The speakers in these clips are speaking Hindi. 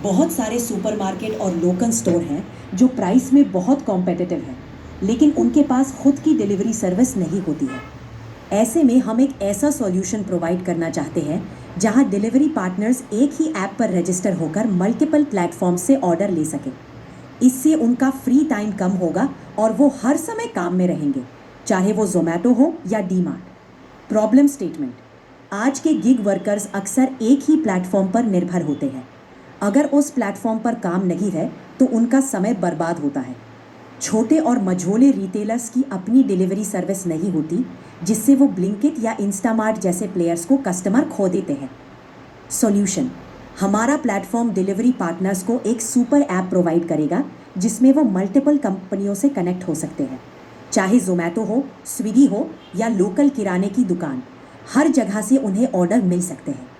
बहुत सारे सुपरमार्केट और लोकल स्टोर हैं जो प्राइस में बहुत कॉम्पिटिटिव हैं, लेकिन उनके पास खुद की डिलीवरी सर्विस नहीं होती है। ऐसे में हम एक ऐसा सॉल्यूशन प्रोवाइड करना चाहते हैं जहां डिलीवरी पार्टनर्स एक ही ऐप पर रजिस्टर होकर मल्टीपल प्लेटफॉर्म से ऑर्डर ले सकें। इससे उनका फ्री टाइम कम होगा और वो हर समय काम में रहेंगे, चाहे वो जोमेटो हो या डीमार्ट। प्रॉब्लम स्टेटमेंट: आज के गिग वर्कर्स अक्सर एक ही प्लेटफॉर्म पर निर्भर होते हैं। अगर उस प्लेटफॉर्म पर काम नहीं है तो उनका समय बर्बाद होता है। छोटे और मझोले रिटेलर्स की अपनी डिलीवरी सर्विस नहीं होती, जिससे वो ब्लिंकिट या इंस्टामार्ट जैसे प्लेयर्स को कस्टमर खो देते हैं। सॉल्यूशन: हमारा प्लेटफॉर्म डिलीवरी पार्टनर्स को एक सुपर ऐप प्रोवाइड करेगा जिसमें वो मल्टीपल कंपनियों से कनेक्ट हो सकते हैं, चाहे जोमेटो हो, स्विगी हो या लोकल किराने की दुकान। हर जगह से उन्हें ऑर्डर मिल सकते हैं।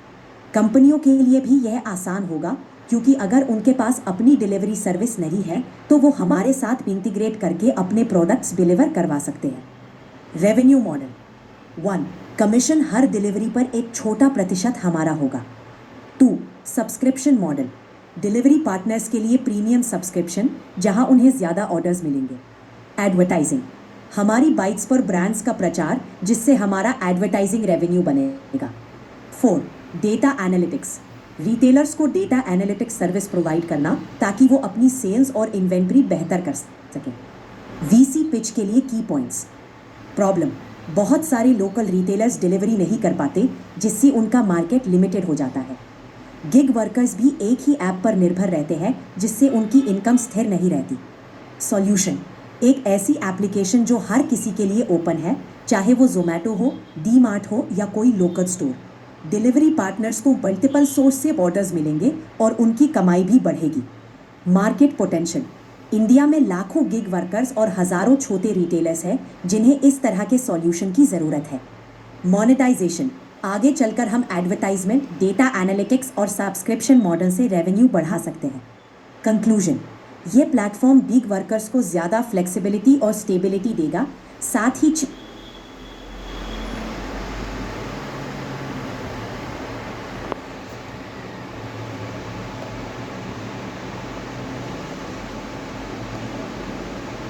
कंपनियों के लिए भी यह आसान होगा, क्योंकि अगर उनके पास अपनी डिलीवरी सर्विस नहीं है तो वो हमारे साथ इंटीग्रेट करके अपने प्रोडक्ट्स डिलीवर करवा सकते हैं। Revenue model: 1. कमीशन हर डिलीवरी पर एक छोटा प्रतिशत हमारा होगा। 2. सब्सक्रिप्शन मॉडल: डिलीवरी पार्टनर्स के लिए प्रीमियम सब्सक्रिप्शन जहां उन्हें ज़्यादा ऑर्डर्स मिलेंगे। एडवर्टाइजिंग: हमारी बाइक्स पर ब्रांड्स का प्रचार, जिससे हमारा एडवर्टाइजिंग रेवेन्यू बनेगा। 4. डेटा एनालिटिक्स: रिटेलर्स को डेटा एनालिटिक्स सर्विस प्रोवाइड करना ताकि वो अपनी सेल्स और इन्वेंट्री बेहतर कर सकें। वीसी पिच के लिए की पॉइंट्स: प्रॉब्लम: बहुत सारे लोकल रिटेलर्स डिलीवरी नहीं कर पाते, जिससे उनका मार्केट लिमिटेड हो जाता है। गिग वर्कर्स भी एक ही ऐप पर निर्भर रहते हैं, जिससे उनकी इनकम स्थिर नहीं रहती। सॉल्यूशन: एक ऐसी एप्लीकेशन जो हर किसी के लिए ओपन है, चाहे वो जोमेटो हो, डीमार्ट हो या कोई लोकल स्टोर। डिलीवरी पार्टनर्स को मल्टीपल सोर्स से ऑर्डर्स मिलेंगे और उनकी कमाई भी बढ़ेगी। मार्केट पोटेंशियल: इंडिया में लाखों गिग वर्कर्स और हज़ारों छोटे रिटेलर्स हैं जिन्हें इस तरह के सॉल्यूशन की ज़रूरत है। मोनेटाइजेशन: आगे चलकर हम एडवर्टाइजमेंट, डेटा एनालिटिक्स और सब्सक्रिप्शन मॉडल से रेवेन्यू बढ़ा सकते हैं। कंक्लूजन: ये प्लेटफॉर्म गिग वर्कर्स को ज़्यादा फ्लेक्सिबिलिटी और स्टेबिलिटी देगा, साथ ही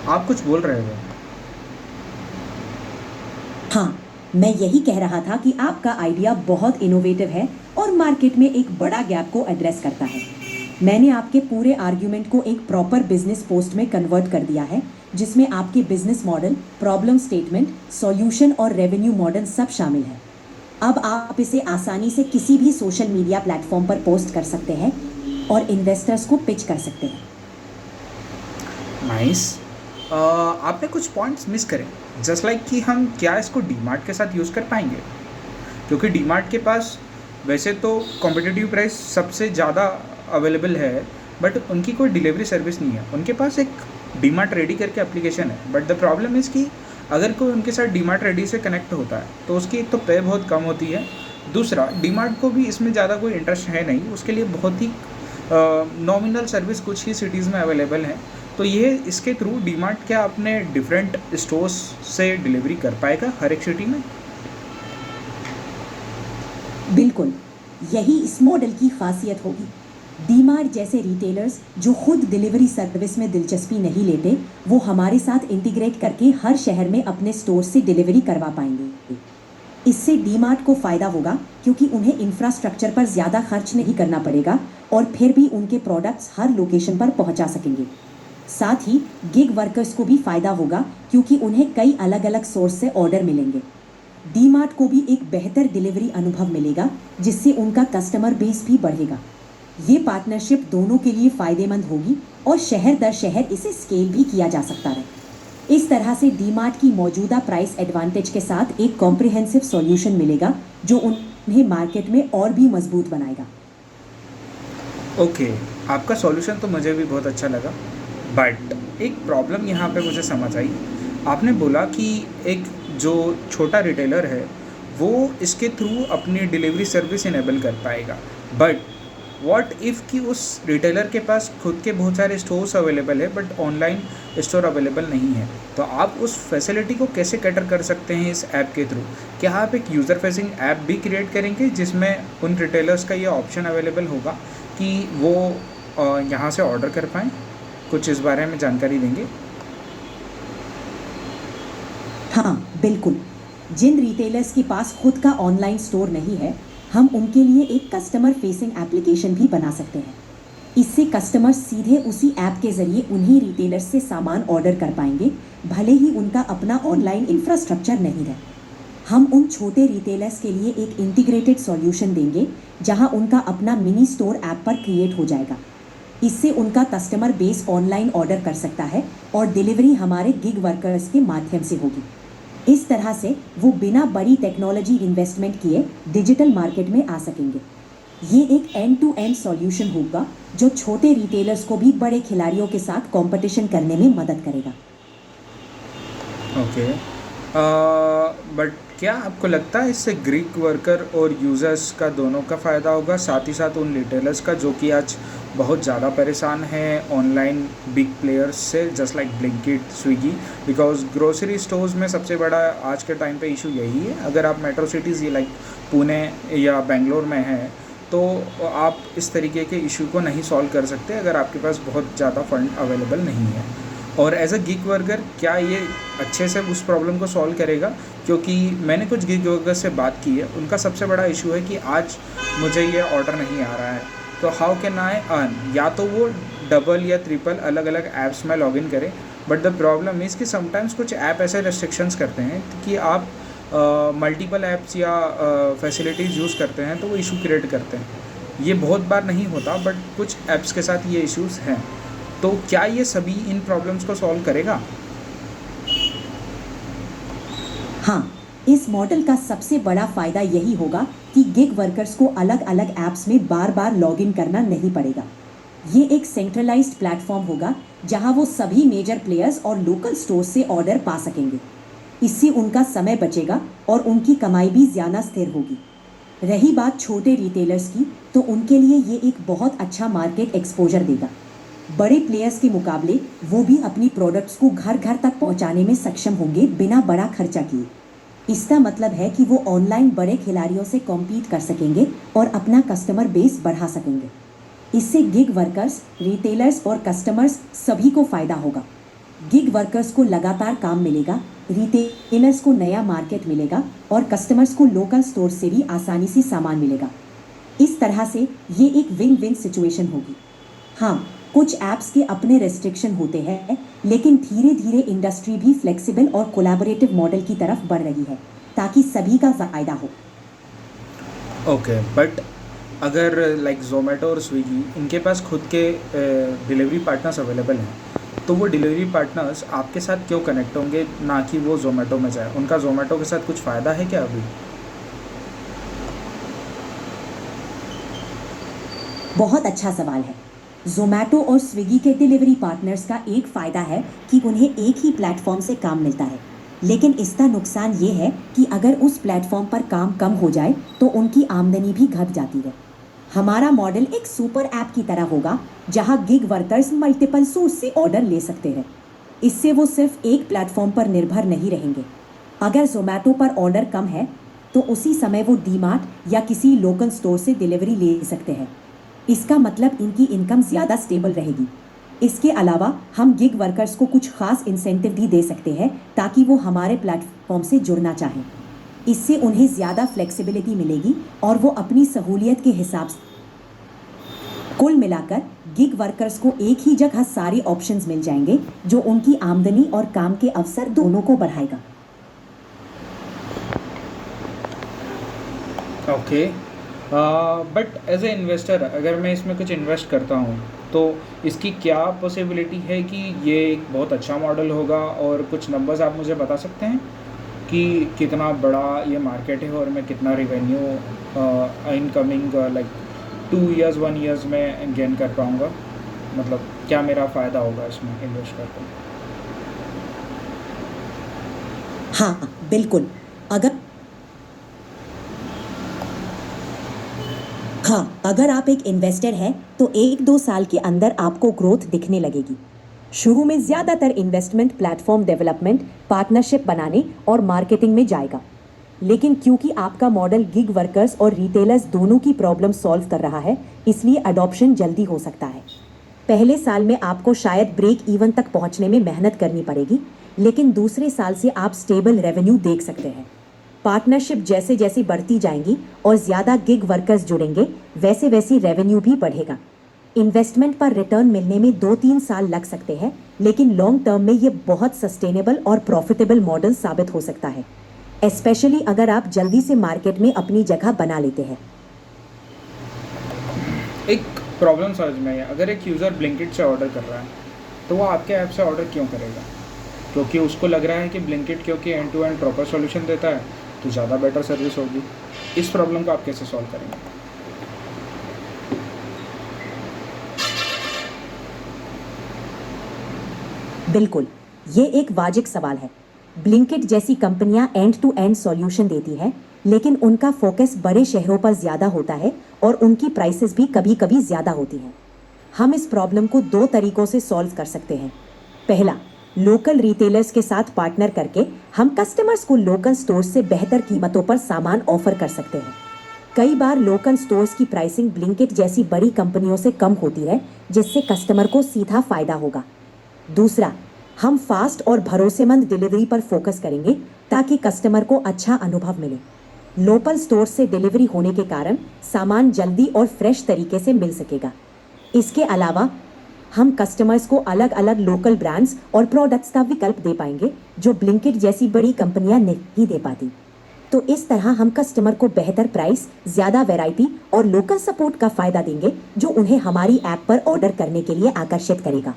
आप कुछ बोल रहे हो? हाँ, मैं यही कह रहा था कि आपका आइडिया बहुत इनोवेटिव है और मार्केट में एक बड़ा गैप को एड्रेस करता है। मैंने आपके पूरे आर्ग्यूमेंट को एक प्रॉपर बिजनेस पोस्ट में कन्वर्ट कर दिया है, जिसमें आपके business model, problem statement, solution और रेवेन्यू मॉडल सब शामिल है। अब आप इसे आसानी से किसी भी सोशल मीडिया प्लेटफॉर्म पर पोस्ट कर सकते हैं और इन्वेस्टर्स को पिच कर सकते हैं। नाइस। आपने कुछ पॉइंट्स मिस करे, जस्ट लाइक कि हम क्या इसको डीमार्ट के साथ यूज़ कर पाएंगे, क्योंकि डीमार्ट के पास वैसे तो कॉम्पिटिटिव प्राइस सबसे ज़्यादा अवेलेबल है, बट उनकी कोई डिलीवरी सर्विस नहीं है। उनके पास एक डीमार्ट रेडी करके एप्लीकेशन है, बट द प्रॉब्लम इज़ कि अगर कोई उनके साथ डीमार्ट रेडी से कनेक्ट होता है तो उसकी एक तो पे बहुत कम होती है, दूसरा डीमार्ट को भी इसमें ज़्यादा कोई इंटरेस्ट है नहीं, उसके लिए बहुत ही नॉमिनल सर्विस कुछ ही सिटीज़ में अवेलेबल है। तो ये इसके थ्रू डीमार्ट क्या अपने डिफरेंट स्टोर्स से डिलीवरी कर पाएगा हर एक सिटी में? बिल्कुल, यही इस मॉडल की खासियत होगी। डीमार्ट जैसे रिटेलर्स जो खुद डिलीवरी सर्विस में दिलचस्पी नहीं लेते, वो हमारे साथ इंटीग्रेट करके हर शहर में अपने स्टोर से डिलीवरी करवा पाएंगे। इससे डीमार्ट को फ़ायदा होगा, क्योंकि उन्हें इंफ्रास्ट्रक्चर पर ज़्यादा खर्च नहीं करना पड़ेगा और फिर भी उनके प्रोडक्ट्स हर लोकेशन पर पहुंचा सकेंगे। साथ ही गिग वर्कर्स को भी फ़ायदा होगा, क्योंकि उन्हें कई अलग अलग सोर्स से ऑर्डर मिलेंगे। डीमार्ट को भी एक बेहतर डिलीवरी अनुभव मिलेगा, जिससे उनका कस्टमर बेस भी बढ़ेगा। ये पार्टनरशिप दोनों के लिए फ़ायदेमंद होगी और शहर दर शहर इसे स्केल भी किया जा सकता है। इस तरह से डीमार्ट की मौजूदा प्राइस एडवांटेज के साथ एक कॉम्प्रिहेंसिव सॉल्यूशन मिलेगा, जो उन्हें मार्केट में और भी मजबूत बनाएगा। ओके, आपका सॉल्यूशन तो मुझे भी बहुत अच्छा लगा, बट एक प्रॉब्लम यहाँ पे मुझे समझ आई। आपने बोला कि एक जो छोटा रिटेलर है वो इसके थ्रू अपनी डिलीवरी सर्विस इनेबल कर पाएगा, बट व्हाट इफ़ कि उस रिटेलर के पास खुद के बहुत सारे स्टोर्स अवेलेबल है बट ऑनलाइन स्टोर अवेलेबल नहीं है, तो आप उस फैसिलिटी को कैसे कैटर कर सकते हैं इस ऐप के थ्रू? क्या आप एक यूज़र फेसिंग ऐप भी क्रिएट करेंगे जिसमें उन रिटेलर्स का ये ऑप्शन अवेलेबल होगा कि वो यहाँ से ऑर्डर कर पाएँ? कुछ इस बारे में जानकारी देंगे? हाँ, बिल्कुल। जिन रिटेलर्स के पास खुद का ऑनलाइन स्टोर नहीं है, हम उनके लिए एक कस्टमर फेसिंग एप्लीकेशन भी बना सकते हैं। इससे कस्टमर्स सीधे उसी ऐप के ज़रिए उन्हीं रिटेलर्स से सामान ऑर्डर कर पाएंगे, भले ही उनका अपना ऑनलाइन इंफ्रास्ट्रक्चर नहीं है। हम उन छोटे रिटेलर्स के लिए एक इंटीग्रेटेड सॉल्यूशन देंगे, जहां उनका अपना मिनी स्टोर ऐप पर क्रिएट हो जाएगा। इससे उनका कस्टमर बेस ऑनलाइन ऑर्डर कर सकता है और डिलीवरी हमारे गिग वर्कर्स के माध्यम से होगी। इस तरह से वो बिना बड़ी टेक्नोलॉजी इन्वेस्टमेंट किए डिजिटल मार्केट में आ सकेंगे। ये एक एंड टू एंड सॉल्यूशन होगा जो छोटे रिटेलर्स को भी बड़े खिलाड़ियों के साथ कंपटीशन करने में मदद करेगा। ओके। बट क्या आपको लगता है इससे ग्रीक वर्कर और यूज़र्स का दोनों का फ़ायदा होगा, साथ ही साथ उन रिटेलर्स का जो कि आज बहुत ज़्यादा परेशान हैं ऑनलाइन बिग प्लेयर्स से, just like Blinkit, Swiggy? Because grocery stores में सबसे बड़ा आज के टाइम पे इशू यही है। अगर आप मेट्रो सिटीज़ ये लाइक पुणे या बेंगलोर में हैं तो आप इस तरीके के इशू को नहीं सॉल्व कर सकते अगर आपके पास बहुत ज़्यादा फंड अवेलेबल नहीं है। और एज अ गिग वर्कर क्या ये अच्छे से उस प्रॉब्लम को सॉल्व करेगा? क्योंकि मैंने कुछ गिग वर्कर से बात की है, उनका सबसे बड़ा इशू है कि आज मुझे ये ऑर्डर नहीं आ रहा है, तो हाउ कैन आई अर्न? या तो वो डबल या ट्रिपल अलग अलग ऐप्स में लॉगिन करें, बट द प्रॉब्लम इज़ कि समटाइम्स कुछ ऐप ऐसे रेस्ट्रिक्शंस करते हैं कि आप मल्टीपल ऐप्स या फैसिलिटीज़ यूज़ करते हैं तो वो इशू क्रिएट करते हैं। ये बहुत बार नहीं होता, बट कुछ ऐप्स के साथ ये इश्यूज़ हैं। तो क्या ये सभी इन प्रॉब्लम्स को सॉल्व करेगा? हाँ, इस मॉडल का सबसे बड़ा फायदा यही होगा कि गिग वर्कर्स को अलग अलग ऐप्स में बार बार लॉगिन करना नहीं पड़ेगा। ये एक सेंट्रलाइज्ड प्लेटफॉर्म होगा जहां वो सभी मेजर प्लेयर्स और लोकल स्टोर से ऑर्डर पा सकेंगे। इससे उनका समय बचेगा और उनकी कमाई भी ज़्यादा स्थिर होगी। रही बात छोटे रिटेलर्स की, तो उनके लिए ये एक बहुत अच्छा मार्केट एक्सपोजर देगा। बड़े प्लेयर्स के मुकाबले वो भी अपनी प्रोडक्ट्स को घर घर तक पहुंचाने में सक्षम होंगे बिना बड़ा खर्चा किए। इसका मतलब है कि वो ऑनलाइन बड़े खिलाड़ियों से कॉम्पीट कर सकेंगे और अपना कस्टमर बेस बढ़ा सकेंगे। इससे गिग वर्कर्स, रिटेलर्स और कस्टमर्स सभी को फ़ायदा होगा। गिग वर्कर्स को लगातार काम मिलेगा, रिटेलर्स को नया मार्केट मिलेगा और कस्टमर्स को लोकल स्टोर से भी आसानी से सामान मिलेगा। इस तरह से ये एक विन विन सिचुएशन होगी। हाँ, कुछ ऐप्स के अपने रेस्ट्रिक्शन होते हैं, लेकिन धीरे धीरे इंडस्ट्री भी फ्लेक्सिबल और कोलैबोरेटिव मॉडल की तरफ बढ़ रही है ताकि सभी का फ़ायदा हो। ओके, बट अगर लाइक ज़ोमैटो और स्विगी इनके पास खुद के डिलीवरी पार्टनर्स अवेलेबल हैं, तो वो डिलीवरी पार्टनर्स आपके साथ क्यों कनेक्ट होंगे, ना कि वो ज़ोमैटो में जाए? उनका ज़ोमैटो के साथ कुछ फ़ायदा है क्या अभी? बहुत अच्छा सवाल है। ज़ोमैटो और स्विगी के डिलीवरी पार्टनर्स का एक फ़ायदा है कि उन्हें एक ही प्लेटफॉर्म से काम मिलता है, लेकिन इसका नुकसान ये है कि अगर उस प्लेटफॉर्म पर काम कम हो जाए तो उनकी आमदनी भी घट जाती है। हमारा मॉडल एक सुपर ऐप की तरह होगा जहां गिग वर्कर्स मल्टीपल सोर्स से ऑर्डर ले सकते हैं। इससे वो सिर्फ एक प्लेटफॉर्म पर निर्भर नहीं रहेंगे। अगर ज़ोमैटो पर ऑर्डर कम है तो उसी समय वो डीमार्ट या किसी लोकल स्टोर से डिलीवरी ले सकते हैं। इसका मतलब इनकी इनकम ज़्यादा स्टेबल रहेगी। इसके अलावा हम गिग वर्कर्स को कुछ खास इंसेंटिव भी दे सकते हैं ताकि वो हमारे प्लेटफॉर्म से जुड़ना चाहें। इससे उन्हें ज़्यादा फ्लेक्सिबिलिटी मिलेगी और वो अपनी सहूलियत के हिसाब से। कुल मिलाकर गिग वर्कर्स को एक ही जगह सारे ऑप्शंस मिल जाएंगे जो उनकी आमदनी और काम के अवसर दोनों को बढ़ाएगा। Okay, but as a investor अगर मैं इसमें कुछ इन्वेस्ट करता हूँ तो इसकी क्या पॉसिबिलिटी है कि ये एक बहुत अच्छा मॉडल होगा? और कुछ नंबर्स आप मुझे बता सकते हैं कि कितना बड़ा ये मार्केट है और मैं कितना revenue incoming like 2 years 1 years में गेन कर पाऊँगा? मतलब क्या मेरा फ़ायदा होगा इसमें इन्वेस्ट करके? हाँ, बिल्कुल। अगर आप एक इन्वेस्टर हैं तो 1-2 साल के अंदर आपको ग्रोथ दिखने लगेगी। शुरू में ज़्यादातर इन्वेस्टमेंट प्लेटफॉर्म डेवलपमेंट, पार्टनरशिप बनाने और मार्केटिंग में जाएगा। लेकिन क्योंकि आपका मॉडल गिग वर्कर्स और रिटेलर्स दोनों की प्रॉब्लम सॉल्व कर रहा है, इसलिए अडॉप्शन जल्दी हो सकता है। पहले साल में आपको शायद ब्रेक इवन तक पहुंचने में मेहनत करनी पड़ेगी, लेकिन दूसरे साल से आप स्टेबल रेवेन्यू देख सकते हैं। पार्टनरशिप जैसे जैसे बढ़ती जाएंगी और ज़्यादा गिग वर्कर्स जुड़ेंगे, वैसे वैसे रेवेन्यू भी बढ़ेगा। इन्वेस्टमेंट पर रिटर्न मिलने में 2-3 साल लग सकते हैं, लेकिन लॉन्ग टर्म में ये बहुत सस्टेनेबल और प्रॉफिटेबल मॉडल साबित हो सकता है, स्पेशली अगर आप जल्दी से मार्केट में अपनी जगह बना लेते हैं। एक प्रॉब्लम समझ में है, अगर एक यूज़र ब्लिंकिट से ऑर्डर कर रहा है तो वो आपके ऐप से ऑर्डर क्यों करेगा? क्योंकि उसको लग रहा है कि ब्लिंकिट क्योंकि end to end proper solution देता है तो ज़्यादा बेटर सर्विस होगी। इस प्रॉब्लम को आप कैसे सॉल्व करेंगे? बिल्कुल, ये एक वाजिब सवाल है। ब्लिंकिट जैसी कंपनियां एंड टू एंड सॉल्यूशन देती है, लेकिन उनका फोकस बड़े शहरों पर ज़्यादा होता है और उनकी प्राइसेस भी कभी कभी ज़्यादा होती हैं। हम इस प्रॉब्लम को 2 तरीक़ों से सॉल्व कर सकते हैं। पहला, लोकल रिटेलर्स के साथ पार्टनर करके हम कस्टमर्स को लोकल स्टोर्स से बेहतर कीमतों पर सामान ऑफर कर सकते हैं। कई बार लोकल स्टोर्स की प्राइसिंग ब्लिंकिट जैसी बड़ी कंपनियों से कम होती है, जिससे कस्टमर को सीधा फ़ायदा होगा। दूसरा, हम फास्ट और भरोसेमंद डिलीवरी पर फोकस करेंगे ताकि कस्टमर को अच्छा अनुभव मिले। लोकल स्टोर से डिलीवरी होने के कारण सामान जल्दी और फ्रेश तरीके से मिल सकेगा। इसके अलावा हम कस्टमर्स को अलग अलग लोकल ब्रांड्स और प्रोडक्ट्स का विकल्प दे पाएंगे, जो ब्लिंकिट जैसी बड़ी कंपनियां नहीं दे पाती। तो इस तरह हम कस्टमर को बेहतर प्राइस, ज़्यादा वैरायटी और लोकल सपोर्ट का फ़ायदा देंगे, जो उन्हें हमारी ऐप पर ऑर्डर करने के लिए आकर्षित करेगा।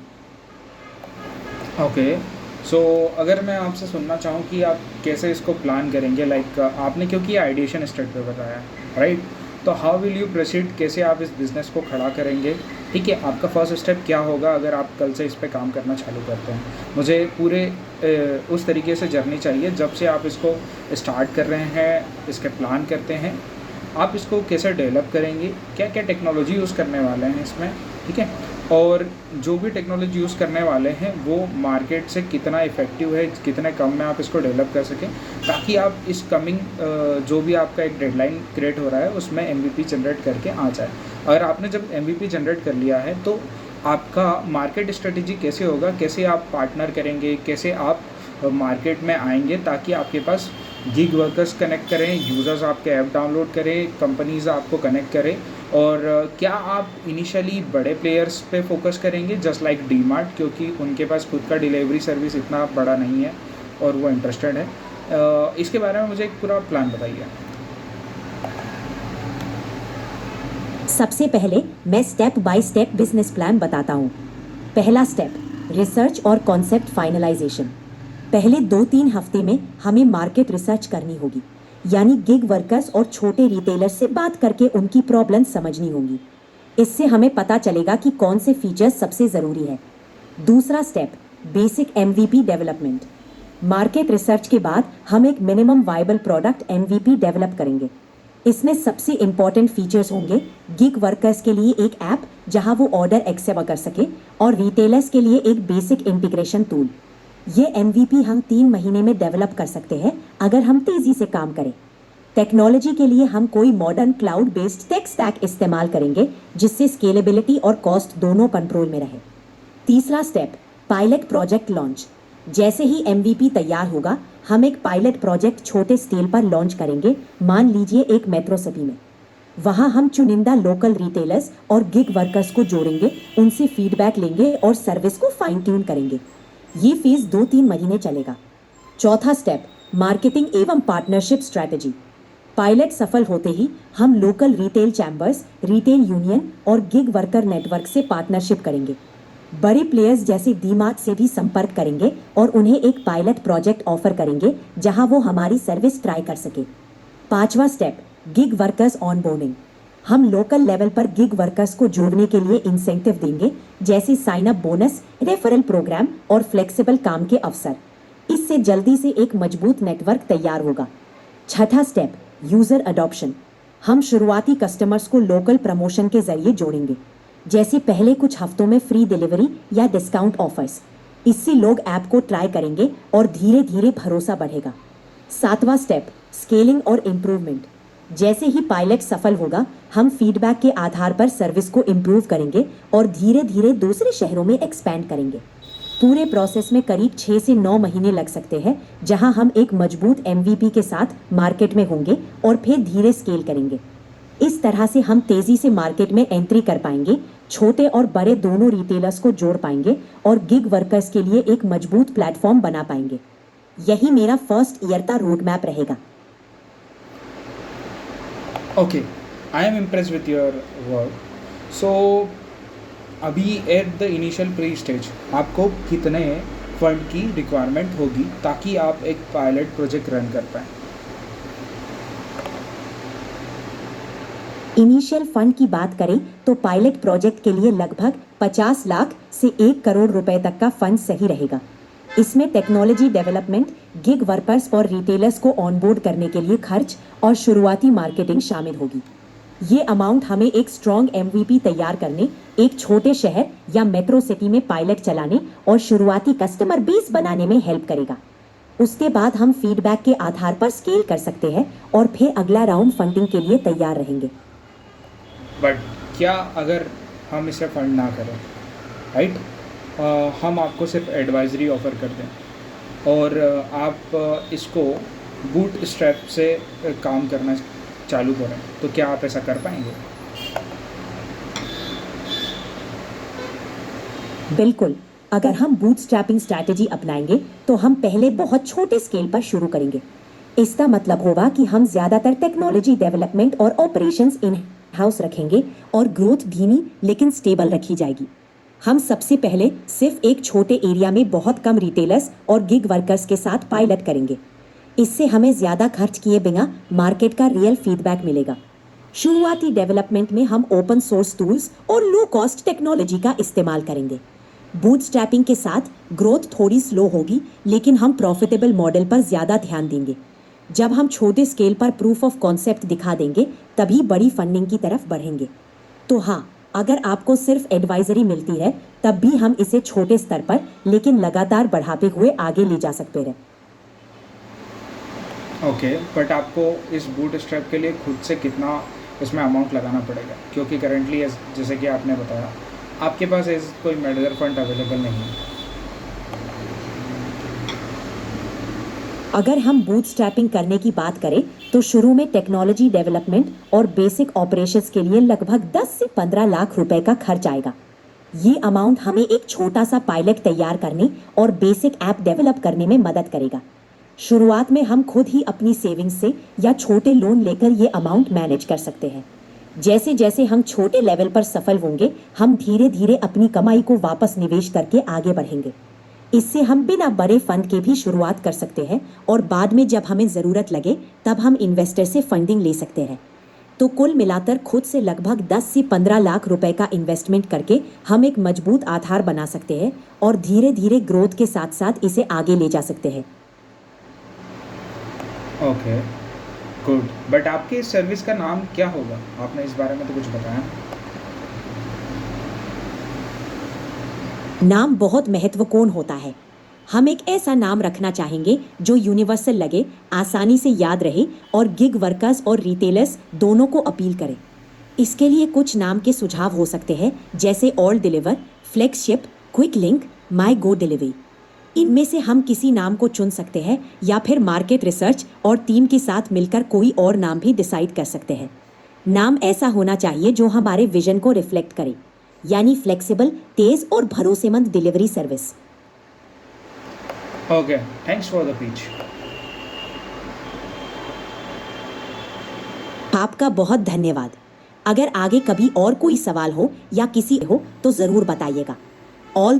ओके, सो अगर मैं आपसे सुनना चाहूँ कि आप कैसे इसको प्लान करेंगे, लाइक आपने क्योंकि आइडिएशन स्टेज पे बताया, राइट? तो हाउ विल यू प्रोसीड, कैसे आप इस बिज़नेस को खड़ा करेंगे? ठीक है, आपका फर्स्ट स्टेप क्या होगा अगर आप कल से इस पे काम करना चालू करते हैं? मुझे पूरे उस तरीके से जर्नी चाहिए जब से आप इसको स्टार्ट कर रहे हैं, इसके प्लान करते हैं, आप इसको कैसे डेवलप करेंगे, क्या क्या टेक्नोलॉजी यूज़ करने वाले हैं इसमें, ठीक है? और जो भी टेक्नोलॉजी यूज़ करने वाले हैं वो मार्केट से कितना इफ़ेक्टिव है, कितने कम में आप इसको डेवलप कर सकें, ताकि आप इस कमिंग जो भी आपका एक डेडलाइन क्रिएट हो रहा है उसमें MVP जनरेट करके आ जाए। अगर आपने जब MVP जनरेट कर लिया है तो आपका मार्केट स्ट्रेटजी कैसे होगा, कैसे आप पार्टनर करेंगे, कैसे आप मार्केट में आएंगे ताकि आपके पास गिग वर्कर्स कनेक्ट करें, यूज़र्स आपके ऐप डाउनलोड करें, कंपनीज़ आपको कनेक्ट करें, और क्या आप इनिशियली बड़े प्लेयर्स पे फोकस करेंगे जस्ट लाइक डीमार्ट, क्योंकि उनके पास खुद का डिलीवरी सर्विस इतना बड़ा नहीं है और वो इंटरेस्टेड है? इसके बारे में मुझे एक पूरा प्लान बताइए। सबसे पहले मैं step by step business plan बताता हूँ। पहला स्टेप, रिसर्च और कॉन्सेप्ट फाइनलाइजेशन। पहले 2-3 हफ्ते में हमें मार्केट रिसर्च करनी होगी, यानी गिग वर्कर्स और छोटे रिटेलर्स से बात करके उनकी प्रॉब्लम समझनी होगी। इससे हमें पता चलेगा कि कौन से फीचर्स सबसे ज़रूरी है। दूसरा step, basic MVP development. Market research के बाद हम एक minimum viable product MVP develop करेंगे। इसमें सबसे इम्पॉर्टेंट फीचर्स होंगे गिग वर्कर्स के लिए एक ऐप जहां वो ऑर्डर एक्सेप्ट कर सके, और रिटेलर्स के लिए एक बेसिक इंटीग्रेशन टूल। ये MVP हम 3 महीने में डेवलप कर सकते हैं अगर हम तेज़ी से काम करें। टेक्नोलॉजी के लिए हम कोई modern cloud based tech stack इस्तेमाल करेंगे, जिससे स्केलेबिलिटी और कॉस्ट दोनों कंट्रोल में रहे। तीसरा स्टेप, पायलट प्रोजेक्ट लॉन्च। जैसे ही MVP तैयार होगा, हम एक पायलट प्रोजेक्ट छोटे स्केल पर लॉन्च करेंगे, मान लीजिए एक मेट्रो सिटी में। वहाँ हम चुनिंदा लोकल रिटेलर्स और गिग वर्कर्स को जोड़ेंगे, उनसे फीडबैक लेंगे और सर्विस को फाइन ट्यून करेंगे। ये फेज़ 2-3 महीने चलेगा। चौथा स्टेप, मार्केटिंग एवं पार्टनरशिप स्ट्रैटेजी। पायलट सफल होते ही हम local retail chambers, retail union और गिग वर्कर नेटवर्क से पार्टनरशिप करेंगे। बड़े प्लेयर्स जैसे डीमार्ट से भी संपर्क करेंगे और उन्हें एक पायलट प्रोजेक्ट ऑफर करेंगे जहां वो हमारी सर्विस ट्राई कर सके। पांचवा स्टेप, गिग वर्कर्स ऑनबोर्डिंग। हम लोकल लेवल पर गिग वर्कर्स को जोड़ने के लिए इंसेंटिव देंगे, जैसे sign up bonus, referral programme और फ्लेक्सिबल काम के अवसर। इससे जल्दी से एक मजबूत नेटवर्क तैयार होगा। छठा स्टेप, यूज़र अडॉप्शन। हम शुरुआती कस्टमर्स को लोकल प्रमोशन के जरिए जोड़ेंगे, जैसे पहले कुछ हफ्तों में फ्री डिलीवरी या डिस्काउंट ऑफर्स। इससे लोग ऐप को ट्राई करेंगे और धीरे धीरे भरोसा बढ़ेगा। सातवां स्टेप, स्केलिंग और इम्प्रूवमेंट। जैसे ही पायलट सफल होगा, हम फीडबैक के आधार पर सर्विस को इम्प्रूव करेंगे और धीरे धीरे दूसरे शहरों में एक्सपैंड करेंगे। पूरे प्रोसेस में करीब 6 से 9 महीने लग सकते हैं, जहां हम एक मजबूत MVP के साथ मार्केट में होंगे और फिर धीरे स्केल करेंगे। इस तरह से हम तेजी से मार्केट में एंट्री कर पाएंगे, छोटे और बड़े दोनों रिटेलर्स को जोड़ पाएंगे और गिग वर्कर्स के लिए एक मजबूत प्लेटफॉर्म बना पाएंगे। यही मेरा फर्स्ट ईयर का रोड मैप रहेगा। Okay, I am impress with your work. So अभी at the initial pre stage आपको कितने फंड की रिक्वायरमेंट होगी ताकि आप एक पायलट प्रोजेक्ट रन कर पाएँ? इनिशियल फंड की बात करें तो पायलट प्रोजेक्ट के लिए लगभग 50 लाख से 1 करोड़ रुपए तक का फंड सही रहेगा। इसमें टेक्नोलॉजी डेवलपमेंट, गिग वर्कर्स और रिटेलर्स को ऑनबोर्ड करने के लिए खर्च और शुरुआती मार्केटिंग शामिल होगी। ये अमाउंट हमें एक स्ट्रॉन्ग MVP तैयार करने, एक छोटे शहर या मेट्रो सिटी में पायलट चलाने और शुरुआती कस्टमर बेस बनाने में हेल्प करेगा। उसके बाद हम फीडबैक के आधार पर स्केल कर सकते हैं और फिर अगला राउंड फंडिंग के लिए तैयार रहेंगे। बट क्या अगर हम इसे फंड ना करें, राइट, हम आपको सिर्फ एडवाइजरी ऑफ़र कर दें और आप इसको बूट स्ट्रैप से काम करना चालू करें, तो क्या आप ऐसा कर पाएंगे? बिल्कुल। अगर हम बूटस्ट्रैपिंग स्ट्रैटेजी अपनाएंगे तो हम पहले बहुत छोटे स्केल पर शुरू करेंगे। इसका मतलब होगा कि हम ज़्यादातर टेक्नोलॉजी डेवलपमेंट और ऑपरेशंस इन हाउस रखेंगे और ग्रोथ धीमी लेकिन स्टेबल रखी जाएगी। हम सबसे पहले सिर्फ एक छोटे एरिया में बहुत कम रिटेलर्स और गिग वर्कर्स के साथ पायलट करेंगे। इससे हमें ज़्यादा खर्च किए बिना मार्केट का रियल फीडबैक मिलेगा। शुरुआती डेवलपमेंट में हम ओपन सोर्स टूल्स और लो कॉस्ट टेक्नोलॉजी का इस्तेमाल करेंगे। बूटस्ट्रैपिंग के साथ ग्रोथ थोड़ी स्लो होगी, लेकिन हम प्रॉफिटेबल मॉडल पर ज़्यादा ध्यान देंगे। जब हम छोटे स्केल पर प्रूफ ऑफ कॉन्सेप्ट दिखा देंगे, तभी बड़ी फंडिंग की तरफ बढ़ेंगे। तो हाँ, अगर आपको सिर्फ एडवाइजरी मिलती है, तब भी हम इसे छोटे स्तर पर लेकिन लगातार बढ़ाते हुए आगे ले जा सकते हैं। ओके, बट आपको इस बूट स्ट्रैप के लिए खुद से कितना इसमें अमाउंट लगाना पड़ेगा? क्योंकि करेंटली जैसे कि आपने बताया, आपके पास ऐसा कोई मेजर फंड अवेलेबल नहीं है। अगर हम बूटस्ट्रैपिंग करने की बात करें तो शुरू में टेक्नोलॉजी डेवलपमेंट और बेसिक ऑपरेशंस के लिए लगभग 10 से 15 लाख रुपए का खर्च आएगा। ये अमाउंट हमें एक छोटा सा पायलट तैयार करने और बेसिक ऐप डेवलप करने में मदद करेगा। शुरुआत में हम खुद ही अपनी सेविंग्स से या छोटे लोन लेकर ये अमाउंट मैनेज कर सकते हैं। जैसे जैसे हम छोटे लेवल पर सफल होंगे, हम धीरे धीरे अपनी कमाई को वापस निवेश करके आगे बढ़ेंगे। इससे हम बिना बड़े फंड के भी शुरुआत कर सकते हैं और बाद में जब हमें ज़रूरत लगे तब हम इन्वेस्टर से फंडिंग ले सकते हैं। तो कुल मिलाकर खुद से लगभग 10 से 15 लाख रुपए का इन्वेस्टमेंट करके हम एक मजबूत आधार बना सकते हैं और धीरे धीरे ग्रोथ के साथ साथ इसे आगे ले जा सकते हैं। Okay, good. बट आपकी इस सर्विस का नाम क्या होगा? आपने इस बारे में तो कुछ बताया। नाम बहुत महत्वपूर्ण होता है। हम एक ऐसा नाम रखना चाहेंगे जो यूनिवर्सल लगे, आसानी से याद रहे और गिग वर्कर्स और रिटेलर्स दोनों को अपील करे। इसके लिए कुछ नाम के सुझाव हो सकते हैं, जैसे ऑल डिलीवर, फ्लेक्सशिप, क्विक लिंक, माई गो डिलीवरी। इनमें से हम किसी नाम को चुन सकते हैं या फिर मार्केट रिसर्च और टीम के साथ मिलकर कोई और नाम भी डिसाइड कर सकते हैं। नाम ऐसा होना चाहिए जो हमारे विजन को रिफ्लेक्ट करे, यानी फ्लेक्सिबल, तेज और भरोसेमंद delivery service. Okay, thanks for the pitch. आपका बहुत धन्यवाद। अगर आगे कभी और कोई सवाल हो या किसी हो तो ज़रूर बताइएगा। All the